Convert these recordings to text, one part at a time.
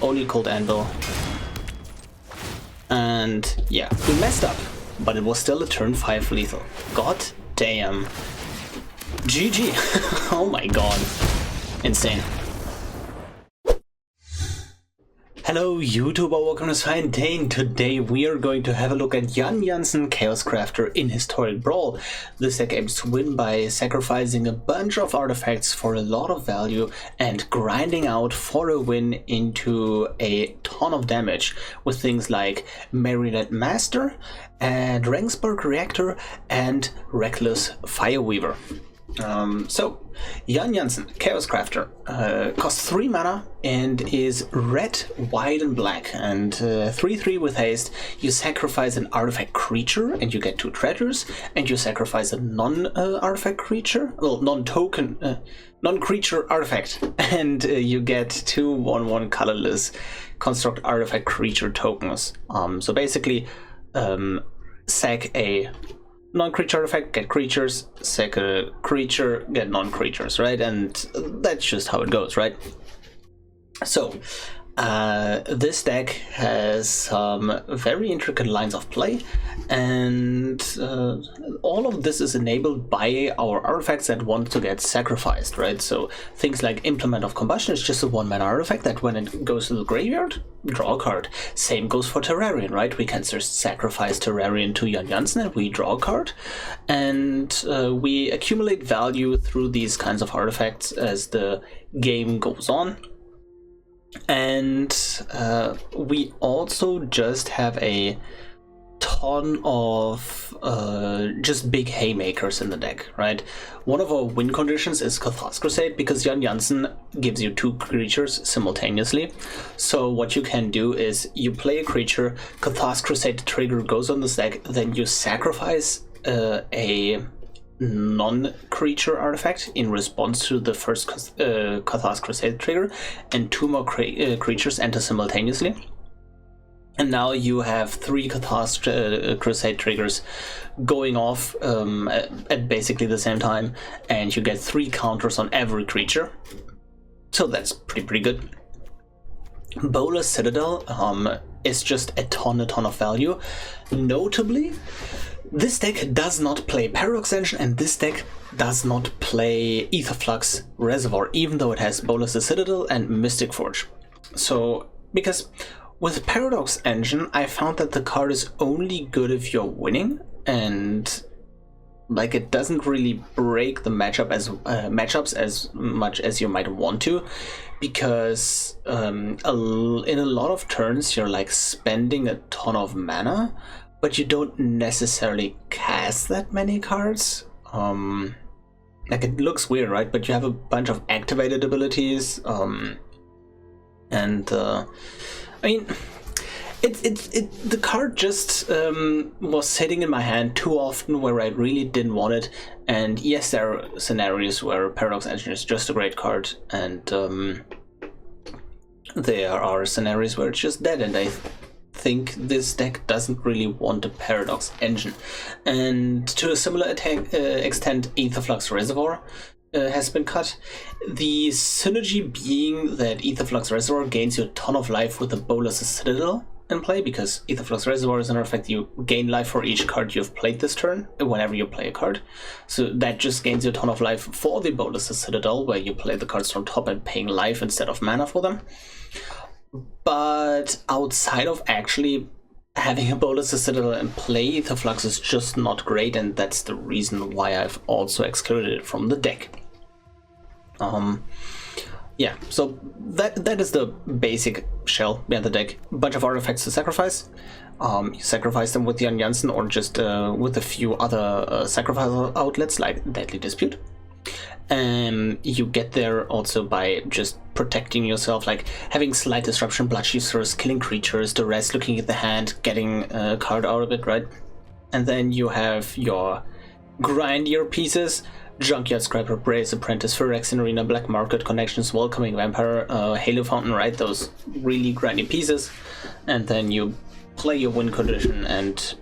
only Cold Anvil. And yeah, we messed up, but it was still a turn 5 lethal. God damn. GG. Oh my god. Insane. Hello YouTube, welcome to Fine Dane. Today we are going to have a look at Jansen, Chaos Crafter in Historic Brawl. This deck aims to win by sacrificing a bunch of artifacts for a lot of value and grinding out for a win into a ton of damage with things like Marionette Master and Rangspark Reactor and Reckless Fireweaver. So, Jansen, Chaos Crafter, costs 3 mana and is red, white and black, and 3/3 with haste. You sacrifice an artifact creature and you get 2 treasures, and you sacrifice a non-artifact creature, well, non-creature artifact, and you get 2 1/1 colorless construct artifact creature tokens. So basically, sack a non-creature artifact, get creatures, sack a creature, get non-creatures, right? And that's just how it goes, right? So, this deck has some very intricate lines of play, and all of this is enabled by our artifacts that want to get sacrificed, right? So things like Implement of Combustion is just a 1-mana artifact that when it goes to the graveyard, draw a card. Same goes for Terrarion, right? We can just sacrifice Terrarion to Jansen and we draw a card, and we accumulate value through these kinds of artifacts as the game goes on. And we also just have a ton of just big haymakers in the deck, right? One of our win conditions is Thoughtzeize Crusade, because Jansen gives you 2 creatures simultaneously. So what you can do is you play a creature, Thoughtzeize Crusade trigger goes on the deck, then you sacrifice a non-creature artifact in response to the first Thoughtseize Crusade trigger, and 2 more creatures enter simultaneously. And now you have 3 Thoughtseize Crusade triggers going off at basically the same time, and you get 3 counters on every creature. So that's pretty good. Bolas Citadel is just a ton of value. Notably, this deck does not play Paradox Engine, and this deck does not play Aetherflux Reservoir, even though it has Bolas' Citadel and Mystic Forge. So, because with Paradox Engine, I found that the card is only good if you're winning, and like it doesn't really break the matchups as much as you might want to, because in a lot of turns you're like spending a ton of mana, but you don't necessarily cast that many cards. Like it looks weird, right? But you have a bunch of activated abilities, and I mean, the card just was sitting in my hand too often where I really didn't want it. And yes, there are scenarios where Paradox Engine is just a great card, and there are scenarios where it's just dead, and I think this deck doesn't really want a Paradox Engine. And to a similar extent, Aetherflux Reservoir has been cut. The synergy being that Aetherflux Reservoir gains you a ton of life with the Bolas' Citadel in play, because Aetherflux Reservoir is an effect you gain life for each card you've played this turn whenever you play a card. So that just gains you a ton of life for the Bolas' Citadel, where you play the cards from top and paying life instead of mana for them. But outside of actually having a Bolas' Citadel in play, Aetherflux is just not great, and that's the reason why I've also excluded it from the deck. Yeah, so that is the basic shell behind the deck. A bunch of artifacts to sacrifice. You sacrifice them with Jansen or just with a few other sacrifice outlets like Deadly Dispute. You get there also by just protecting yourself, like having Slight Disruption, Blood Users, killing creatures, Duress, looking at the hand, getting a card out of it, right? And then you have your grindier pieces: Junkyard Scrapper, Breya, Apprentice, Phyrexian Arena, Black Market, Connections, Welcoming Vampire, Halo Fountain, right? Those really grindy pieces. And then you play your win condition and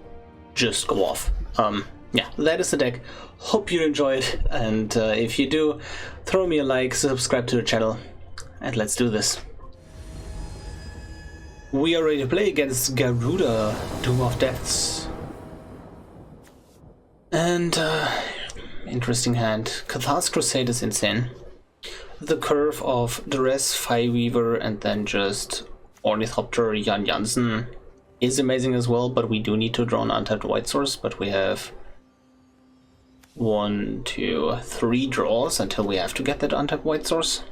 just go off. Yeah, that is the deck. Hope you enjoyed, and if you do, throw me a like, subscribe to the channel, and let's do this. We are ready to play against Garuda, Doom of Deaths. And, interesting hand. Cathar's Crusade is insane. The curve of Duress, Fireweaver, and then just Ornithopter, Jansen is amazing as well, but we do need to draw an untapped white source, but we have 1, 2, 3 draws until we have to get that untapped white source.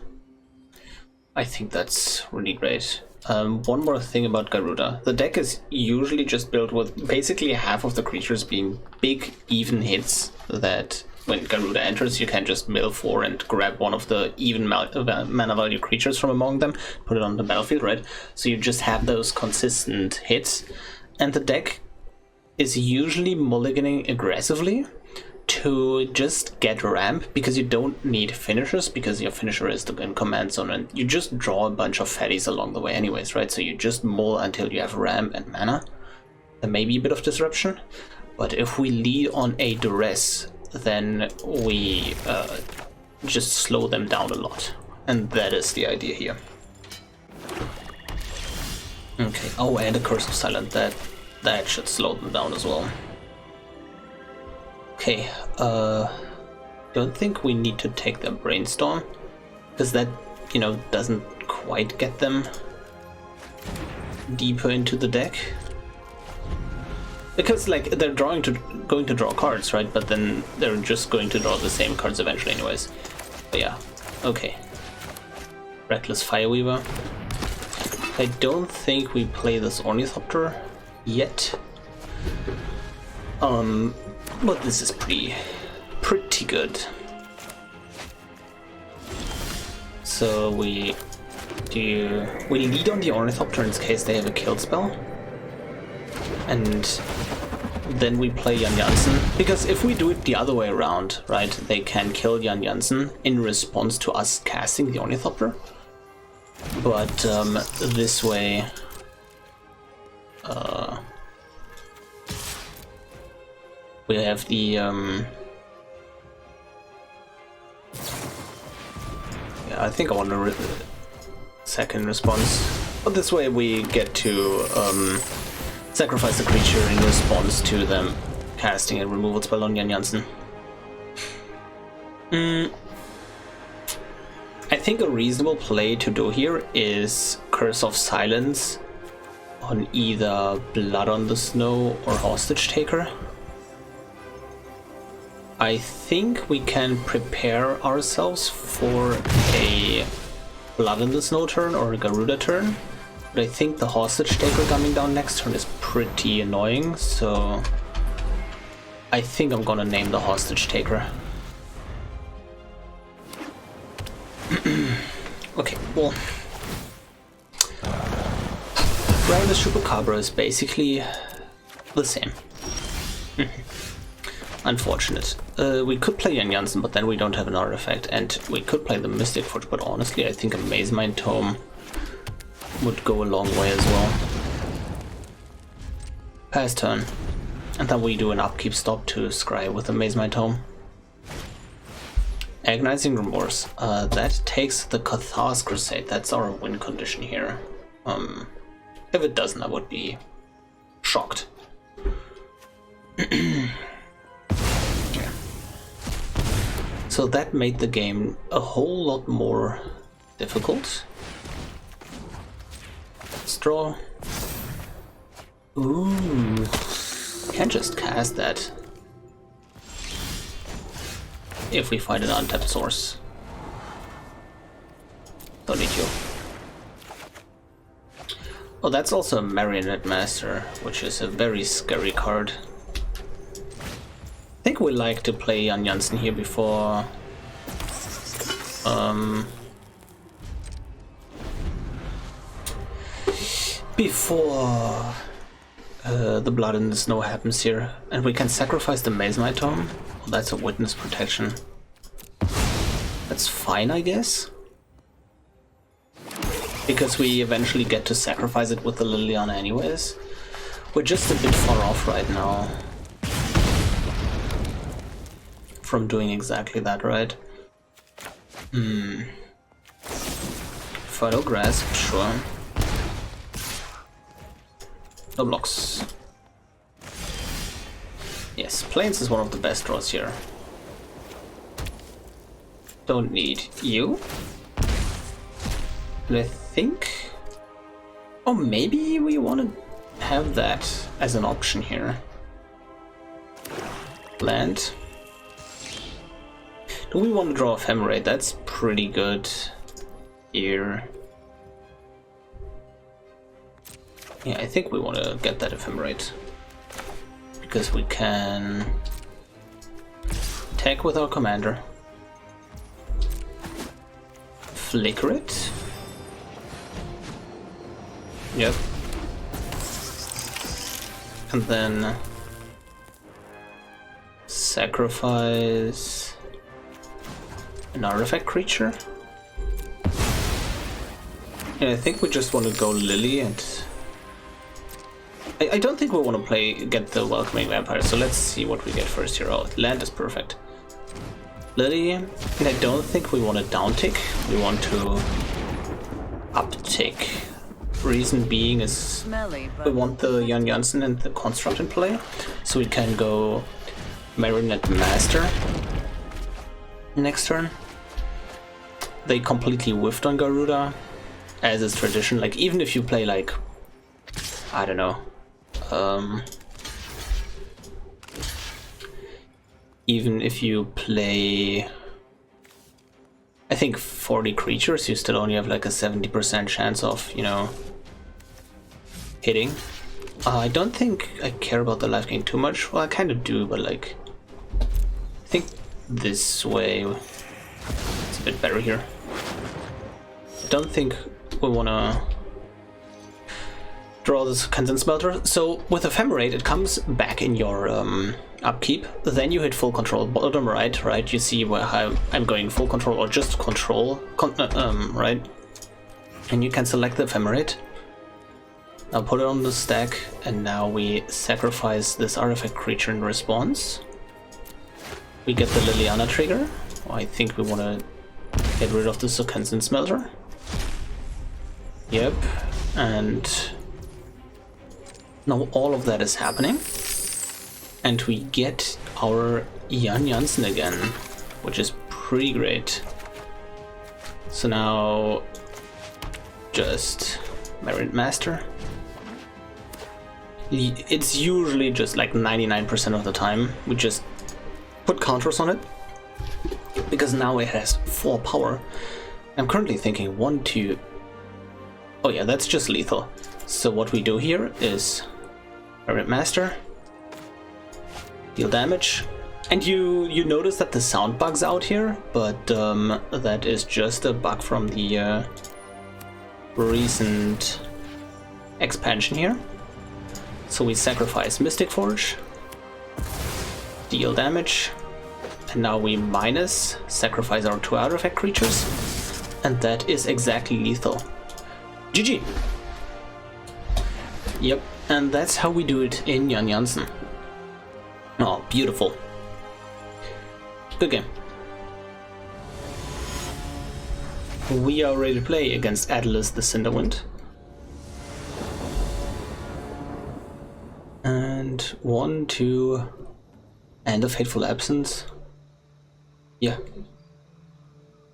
I think that's really great. One more thing about Garuda. The deck is usually just built with basically half of the creatures being big, even hits that when Garuda enters you can just mill 4 and grab one of the even mana value creatures from among them, put it on the battlefield, right? So you just have those consistent hits, and the deck is usually mulliganing aggressively to just get ramp, because you don't need finishers, because your finisher is in command zone and you just draw a bunch of fatties along the way anyways, right? So you just mull until you have ramp and mana. There may be a bit of disruption, but if we lead on a Duress, then we just slow them down a lot, and that is the idea here. Okay, oh, and a Curse of Silence, that should slow them down as well. Okay, don't think we need to take the Brainstorm, because that, you know, doesn't quite get them deeper into the deck. Because, like, they're going to draw cards, right? But then they're just going to draw the same cards eventually anyways. But yeah, okay. Reckless Fireweaver. I don't think we play this Ornithopter yet. But this is pretty good. So we lead on the Ornithopter in case they have a kill spell. And then we play Jansen, because if we do it the other way around, right, they can kill Jansen in response to us casting the Ornithopter. But this way, we have the yeah, I think I want a second response, but this way we get to sacrifice the creature in response to them casting a removal spell on Jansen. I think a reasonable play to do here is Curse of Silence on either Blood on the Snow or Hostage Taker. I think we can prepare ourselves for a Blood in the Snow turn or a Garuda turn, but I think the Hostage Taker coming down next turn is pretty annoying, so I think I'm gonna name the Hostage Taker. Okay, well, Ravenous Chupacabra is basically the same. Unfortunate. We could play Jansen, but then we don't have an artifact, and we could play the Mystic Forge, but honestly I think a Maze Mind Tome would go a long way as well. Pass turn. And then we do an upkeep stop to scry with the Maze Mind Tome. Agonizing Remorse. That takes the Cathar's Crusade. That's our win condition here. If it doesn't, I would be shocked. Yeah. So that made the game a whole lot more difficult. Let's draw. Ooh. Can't just cast that. If we find an untapped source. Don't need you. Oh, that's also a Marionette Master, which is a very scary card. I think we like to play Jansen here before the Blood in the Snow happens here, and we can sacrifice the Maze Mind Tome. Well, that's a Witness Protection. That's fine, I guess, because we eventually get to sacrifice it with the Liliana anyways. We're just a bit far off right now from doing exactly that, right? Fertile Grasp, sure. No blocks. Yes, Plains is one of the best draws here. Don't need you. And I think... Oh, maybe we want to have that as an option here. Land. Do we want to draw Ephemerate? That's pretty good here. Yeah, I think we want to get that Ephemerate. Because we can attack with our commander. Flicker it. Yep. And then sacrifice an artifact creature. And I think we just want to go Lily and... I don't think we want to get the Welcoming Vampire, so let's see what we get first here. Oh, land is perfect. Lily, and I don't think we want to downtick, we want to uptick. Reason being is we want the Jansen and the Construct in play, so we can go Marionette Master next turn. They completely whiffed on Garuda, as is tradition. Like, even if you play like, I don't know, even if you play, I think 40 creatures, you still only have like a 70% chance of, you know, hitting. I don't think I care about the life gain too much. Well, I kind of do, but like, I think this way it's a bit better here. I don't think we want to draw this Jansen Smelter. So with Ephemerate, it comes back in your upkeep. Then you hit full control. Bottom right, you see where I'm going full control or just control, right? And you can select the Ephemerate. Now put it on the stack, and now we sacrifice this artifact creature in response. We get the Liliana trigger. I think we want to get rid of the Jansen Smelter. Yep, and now all of that is happening, and we get our Jansen again, which is pretty great. So now just Marionette Master. It's usually just like 99% of the time we just put counters on it, because now it has 4 power. I'm currently thinking 1, 2. Oh yeah, that's just lethal. So what we do here is Marionette Master, deal damage, and you notice that the sound bugs out here, but that is just a bug from the recent expansion here. So we sacrifice Mystic Forge, deal damage, and now we sacrifice our 2 artifact creatures, and that is exactly lethal. GG! Yep, and that's how we do it in Jansen. Oh, beautiful. Good game. We are ready to play against Atlas the Cinderwind. And 1, 2, and a Fateful Absence. Yeah,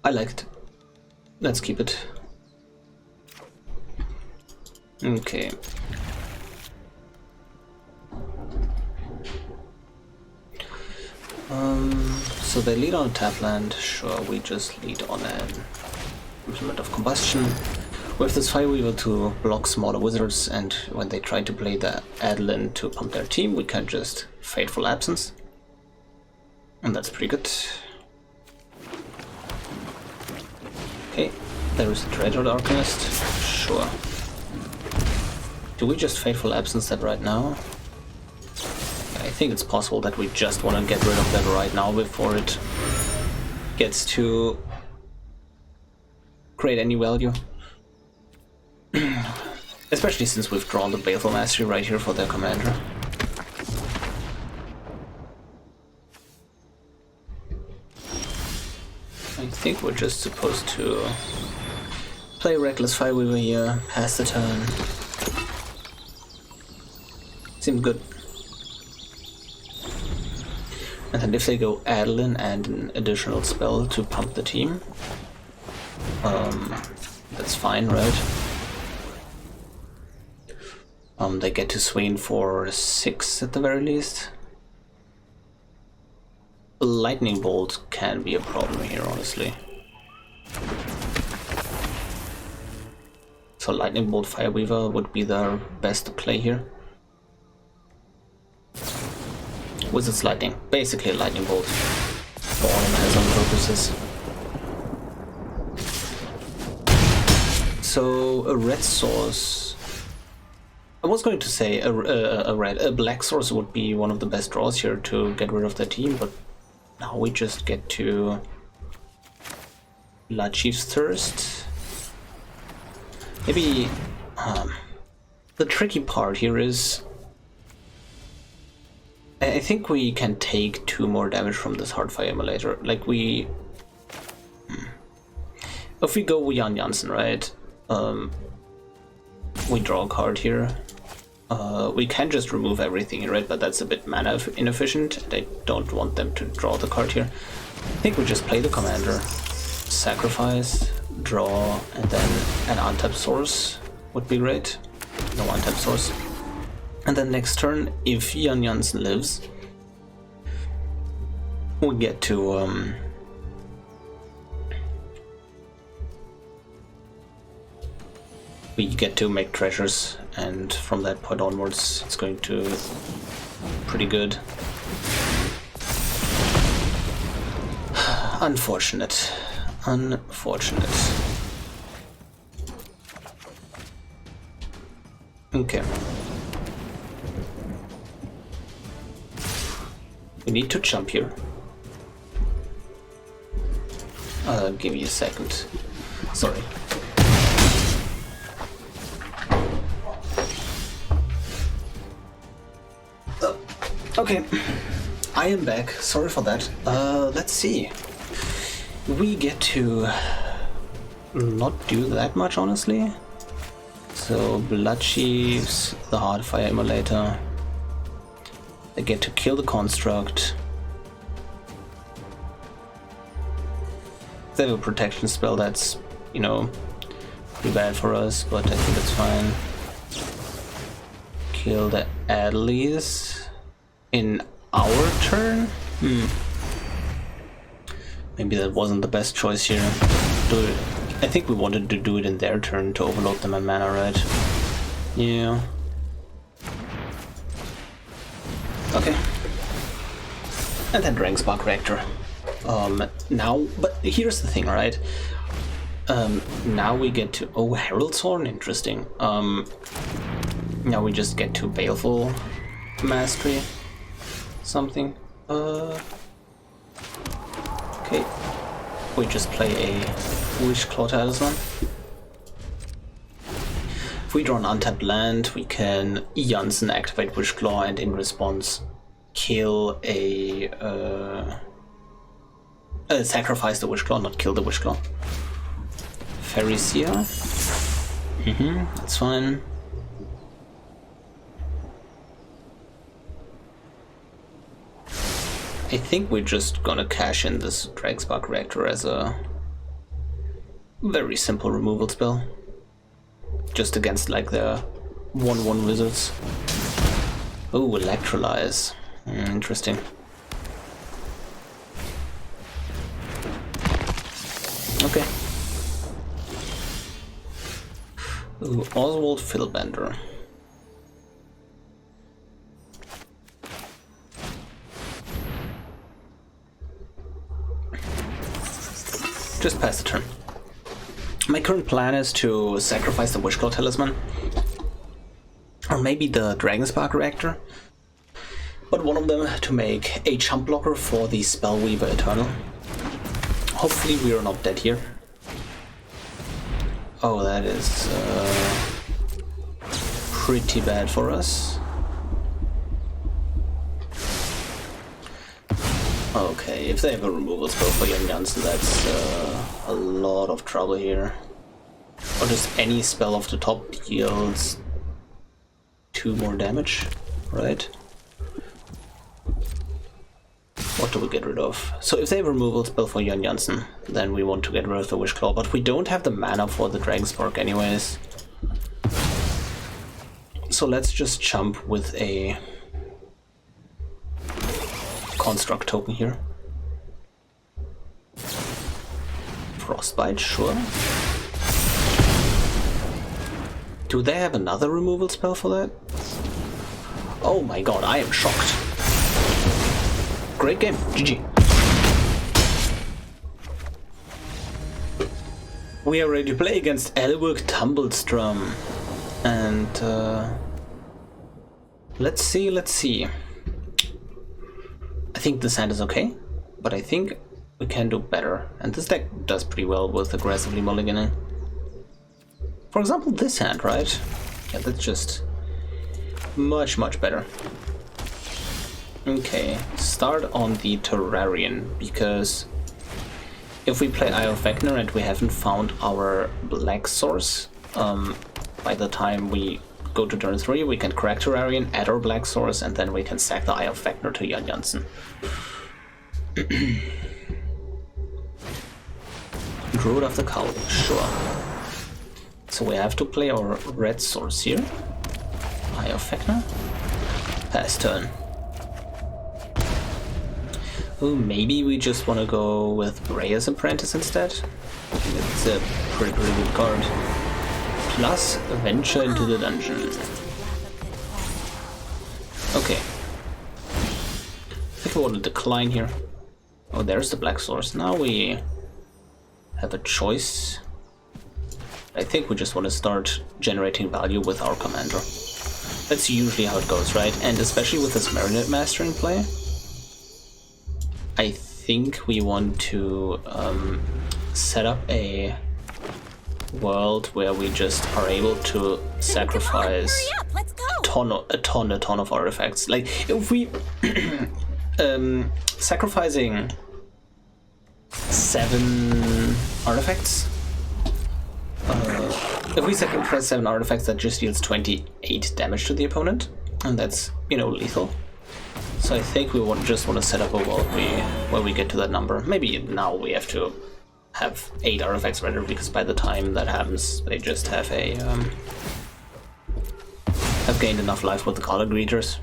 I liked it. Let's keep it. Okay. So they lead on a tap land. Sure, we just lead on an Implement of Combustion. With this Fireweaver to block smaller wizards, and when they try to play the Adeline to pump their team, we can just Fateful Absence. And that's pretty good. Okay, there is a Treasure Arcanist. Sure. Do we just Fateful Absence that right now? I think it's possible that we just want to get rid of that right now before it gets to create any value. Especially since we've drawn the Baleful Mastery right here for their commander. I think we're just supposed to play Reckless Fireweaver here, pass the turn. Seems good. And then if they go Adeline and an additional spell to pump the team, that's fine, right? They get to swing for 6 at the very least. Lightning Bolt can be a problem here, honestly. So Lightning Bolt Fireweaver would be the best play here. Wizard's Lightning, basically a Lightning Bolt for all intents and purposes. So a red source. I was going to say a black source would be one of the best draws here to get rid of the team, but now we just get to Blood Chief's Thirst. Maybe the tricky part here is I think we can take 2 more damage from this Heartfire Emulator. Like if we go Jan Jansen, right? We draw a card here. We can just remove everything, right? But that's a bit mana inefficient, and I don't want them to draw the card here. I think we just play the commander, sacrifice, draw, and then an untapped source would be great. No untapped source. And then next turn, if Jan Jansen lives, we get to make treasures, and from that point onwards it's going to be pretty good. Unfortunate. Okay. We need to jump here. Give me a second. Sorry. Okay, I am back. Sorry for that. Let's see. We get to not do that much, honestly. So Blood Chiefs, the Heartfire Emulator. They get to kill the construct. They have a protection spell that's, you know, pretty bad for us, but I think it's fine. Kill the Adelies in our turn? Maybe that wasn't the best choice here. I think we wanted to do it in their turn to overload them on mana, right? Yeah. Okay. And then Dragonspark Reactor. Now, but here's the thing, right? Now we get to... Oh, Herald's Horn, interesting. Now we just get to Baleful Mastery. Something. Okay. We just play a Wishclaw Talisman. If we draw an untapped land, we can Jansen activate Wishclaw and in response kill sacrifice the Wishclaw, not kill the Wishclaw. Pharisee. That's fine. I think we're just gonna cash in this Dragonspark Reactor as a very simple removal spell. Just against like the 1/1 wizards. Oh, Electrolyze. Interesting. Okay. Ooh, Oswald Fiddlebender. Just pass the turn. My current plan is to sacrifice the Wishclaw Talisman. Or maybe the Dragonspark Reactor. But one of them to make a chump blocker for the Spellweaver Eternal. Hopefully we are not dead here. Oh, that is pretty bad for us. Okay, if they have a removal spell for Jan Jansen, that's a lot of trouble here. Or just any spell off the top deals 2 more damage. right? What do we get rid of? So if they have a removal spell for Jansen, then we want to get rid of the Wish Claw, but we don't have the mana for the Dragon Spark anyways. So let's just jump with a Construct token here. Frostbite, sure. Do they have another removal spell for that? Oh my god, I am shocked. Great game, GG. We are ready to play against Elwick Tumblestrum. And let's see. I think this hand is okay, but I think we can do better. And this deck does pretty well with aggressively mulliganing. For example, this hand, right? Yeah, that's just much better. Okay, start on the Terrarion, because if we play Eye of Vecna and we haven't found our black source, by the time we go to turn 3, we can crack Terrarion, add our black source, and then we can sack the Eye of Vecna to Jansen. Druid of the Cowl, sure. So we have to play our red source here. Eye of Vecna. Pass turn. Oh, maybe we just want to go with Breya's Apprentice instead. I think it's a pretty good card. Plus, venture into the dungeon. Okay. I think I want to decline here. Oh, there's the black source. Now we have a choice. I think we just want to start generating value with our commander. That's usually how it goes, right? And especially with this Marinette Master in play, I think we want to set up a world where we just are able to sacrifice a ton of artifacts. Like if we sacrificing 7 artifacts. If we sacrifice 7 artifacts, that just deals 28 damage to the opponent, and that's, you know, lethal. So I think we just want to set up a world where we get to that number. Maybe now we have to have 8 artifacts ready, because by the time that happens, they just have have gained enough life with the color greeters.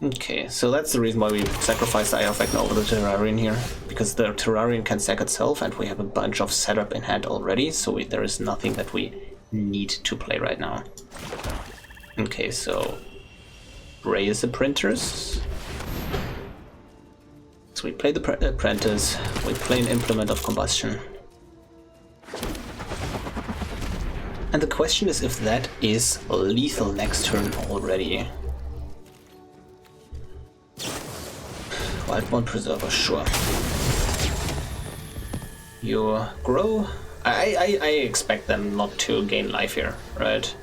Okay, so that's the reason why we sacrificed the Eye of Vecna over the Terrarion here, because the Terrarion can sack itself, and we have a bunch of setup in hand already, so there is nothing that we need to play right now. Okay, so Breya is the printers. So we play the Apprentice, we play an Implement of Combustion. And the question is if that is lethal next turn already. Wildborn Preserver, sure. You grow. I expect them not to gain life here, right?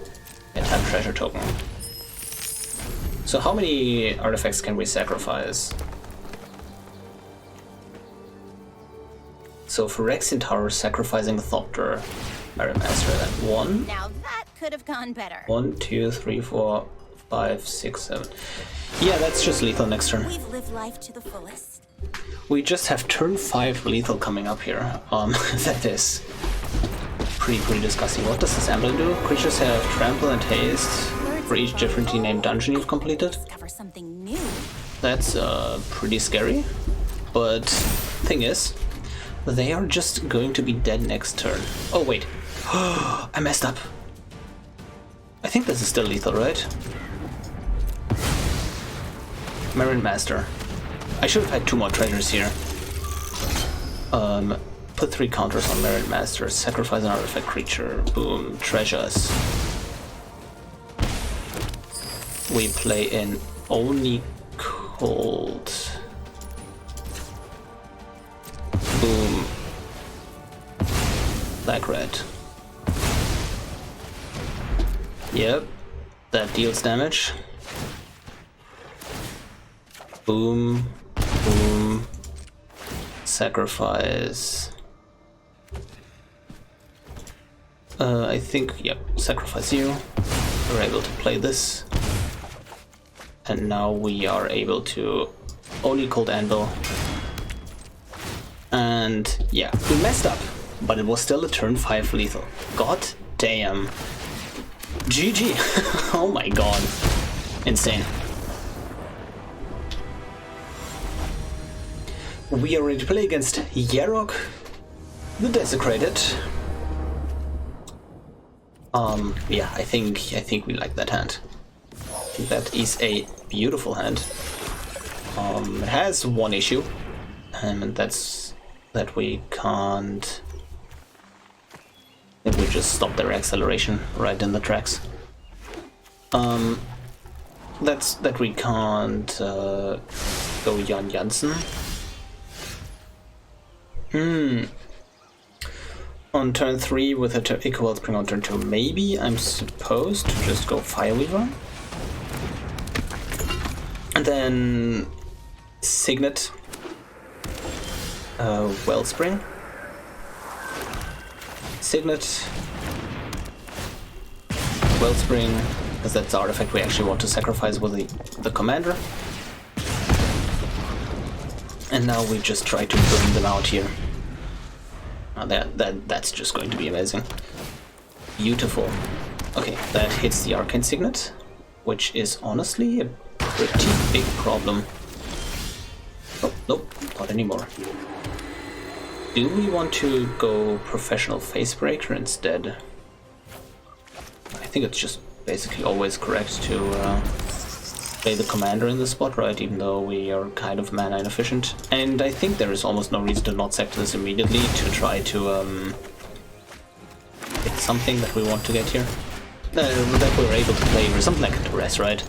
And have treasure token. So how many artifacts can we sacrifice? So for Rexian Tower, sacrificing Thopter, Iron Master at 1. Now that could have gone better. 1, 2, 3, 4, 5, 6, 7. Yeah, that's just lethal next turn. We've lived life to the fullest. We just have turn 5 lethal coming up here. That is pretty disgusting. What does this emblem do? Creatures have trample and haste for each differently named dungeon you've completed. Discover something new. That's pretty scary. But thing is, they are just going to be dead next turn. Oh wait, I messed up. I think this is still lethal, right? Marine Master. I should have had 2 more treasures here. Put 3 counters on Marine Master. Sacrifice an artifact creature. Boom. Treasures. We play in Oni Cold. Boom. Black red. Yep. That deals damage. Boom, boom, sacrifice. I think, yep, sacrifice you. We're able to play this. And now we are able to only Cold Anvil. And yeah, we messed up, but it was still a turn 5 lethal. God damn. GG. Oh my god. Insane. We are ready to play against Yarok, the Desecrated. Yeah, I think we like that hand. I think that is a beautiful hand. It has one issue, and that's that we can't. If we just stop their acceleration right in the tracks. That's that we can't go Jansen. On turn 3 with a Ichor Wellspring on turn 2, maybe I'm supposed to just go Fireweaver. And then Signet, Wellspring, Signet, Wellspring, because that's the artifact we actually want to sacrifice with the commander. And now we just try to burn them out here. That's just going to be amazing. Beautiful. Okay, that hits the Arcane Signet, which is honestly a pretty big problem. Oh, nope, not anymore. Do we want to go Professional Facebreaker instead? I think it's just basically always correct to play the commander in this spot, right? Even though we are kind of mana inefficient. And I think there is almost no reason to not sack this immediately to try to get something that we want to get here. That we're able to play or something like a Duress, right?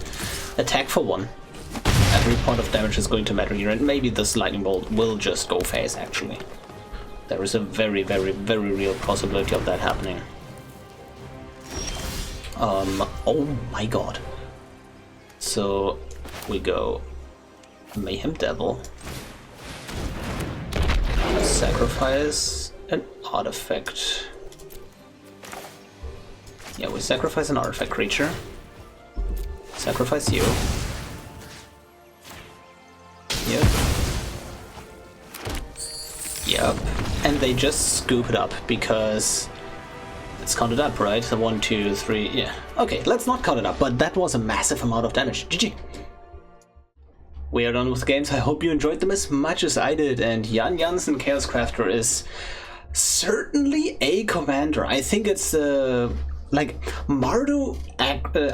Attack for 1. Every point of damage is going to matter here, and maybe this lightning bolt will just go phase actually. There is a very, very, very real possibility of that happening. Oh my god. So we go Mayhem Devil, sacrifice an artifact. Yeah, we sacrifice an artifact creature. Sacrifice you. Yep. Yep. And they just scoop it up because it's counted up, right? So 1, 2, 3, yeah. Okay, let's not count it up, but that was a massive amount of damage. GG. We are done with the games. I hope you enjoyed them as much as I did, and Jansen Chaos Crafter is certainly a commander. I think it's like Mardu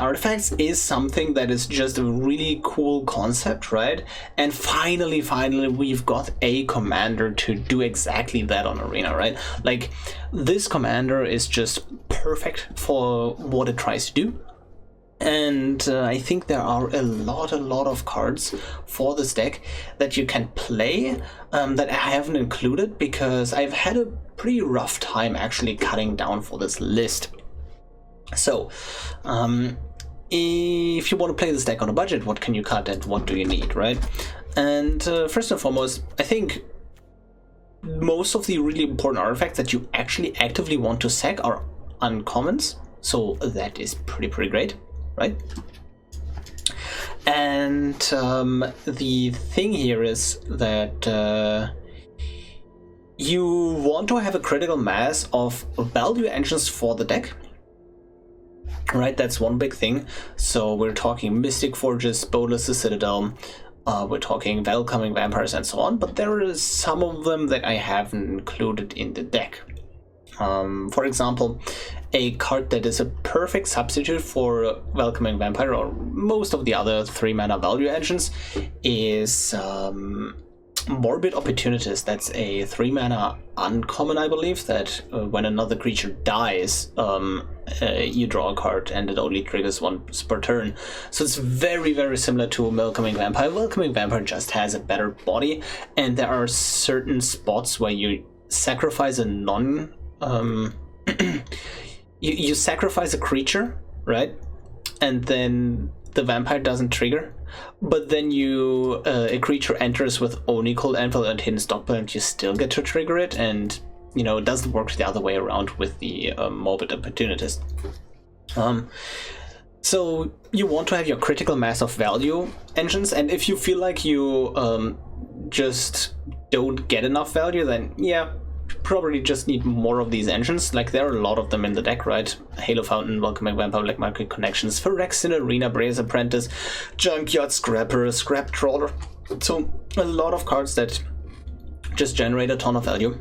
artifacts is something that is just a really cool concept, right? And finally we've got a commander to do exactly that on Arena, right? Like, this commander is just perfect for what it tries to do. And I think there are a lot of cards for this deck that you can play that I haven't included because I've had a pretty rough time actually cutting down for this list. So, if you want to play this deck on a budget, what can you cut and what do you need, right? And first and foremost, I think most of the really important artifacts that you actually actively want to sack are uncommons, so that is pretty great, right? And the thing here is that you want to have a critical mass of value engines for the deck. Right, that's one big thing. So we're talking Mystic Forges, Bolas the Citadel, we're talking Welcoming Vampires and so on, but there is some of them that I haven't included in the deck. For example, a card that is a perfect substitute for Welcoming Vampire or most of the other 3-mana value engines is Morbid Opportunist. That's a 3-mana uncommon, I believe, that when another creature dies, you draw a card and it only triggers once per turn. So it's very similar to Welcoming Vampire. Welcoming Vampire just has a better body, and there are certain spots where you sacrifice a you sacrifice a creature, right? And then the vampire doesn't trigger, but then a creature enters with only Cold Anvil and Hidden Stockpile, and you still get to trigger it, and you know, it doesn't work the other way around with the Morbid Opportunist. So you want to have your critical mass of value engines, and if you feel like you just don't get enough value, then yeah, probably just need more of these engines. Like, there are a lot of them in the deck, right? Halo Fountain, Welcoming Vampire, Black Market Connections, Phyrexian Arena, Breya's Apprentice, Junkyard Scrapper, Scrap Trawler. So a lot of cards that just generate a ton of value.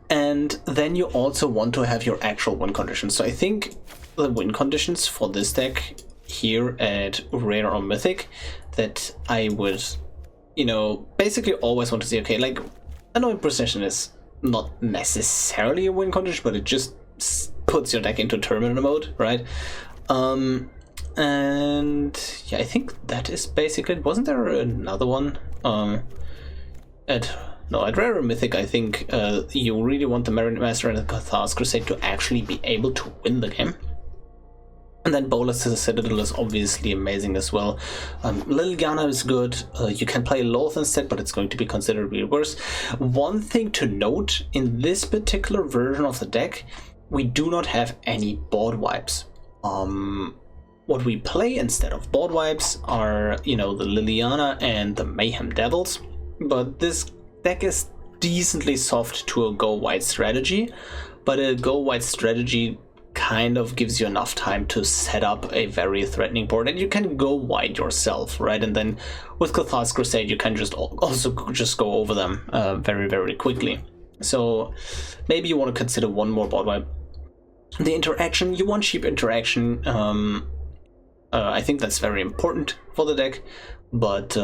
And then you also want to have your actual win conditions. So I think the win conditions for this deck here at Rare or Mythic that I would, basically always want to see, okay, like, Annoying Precision is not necessarily a win condition, but it just puts your deck into terminal mode, right? And yeah, I think that is basically it. Wasn't there another one? At Rare or Mythic, I think you really want the Merit Master and the Cathar's Crusade to actually be able to win the game. And then Bolas to the Citadel is obviously amazing as well. Liliana is good. You can play Loth instead, but it's going to be considerably worse. One thing to note, in this particular version of the deck, we do not have any board wipes. What we play instead of board wipes are, the Liliana and the Mayhem Devils. But this deck is decently soft to a go wide strategy. But a go wide strategy kind of gives you enough time to set up a very threatening board, and you can go wide yourself, right? And then with Cathar's Crusade you can just also just go over them very, very quickly. So maybe you want to consider one more board wipe. The interaction, you want cheap interaction. I think that's very important for the deck, but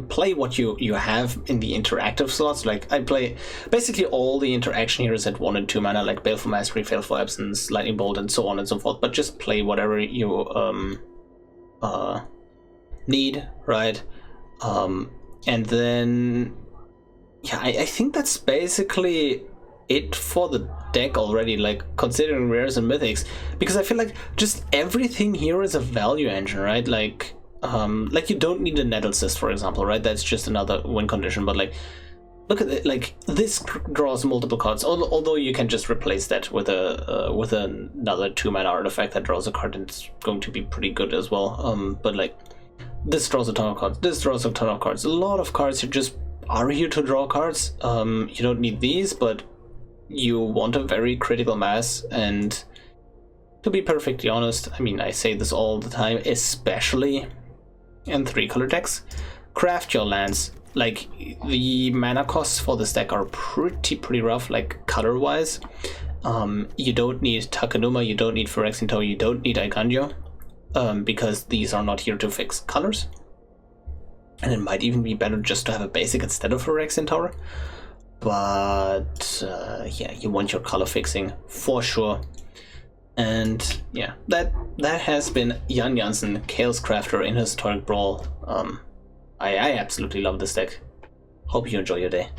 play what you have in the interactive slots. Like, I play basically all the interaction here is at 1 and 2 mana, like Baleful Mastery, Fateful Absence, Lightning Bolt, and so on and so forth. But just play whatever you need, right? And then yeah, I think that's basically it for the deck already, like, considering rares and mythics, because I feel like just everything here is a value engine, right? Like you don't need a Nettle Cyst, for example, right? That's just another win condition. But like, look at it, like, this draws multiple cards, although you can just replace that with another 2-mana artifact that draws a card, and it's going to be pretty good as well. But like, this draws a ton of cards, this draws a ton of cards, a lot of cards. You just are here to draw cards. You don't need these, but you want a very critical mass. And to be perfectly honest, I mean, I say this all the time, especially in 3-color decks, craft your lands. Like, the mana costs for this deck are pretty rough, like, color wise. You don't need Takenuma, you don't need Phyrexian Tower, you don't need Aiganjo, because these are not here to fix colors. And it might even be better just to have a basic instead of Phyrexian Tower. But yeah, you want your color fixing for sure. And yeah, that has been Jan Jansen, Chaos Crafter in Historic Brawl. I absolutely love this deck. Hope you enjoy your day.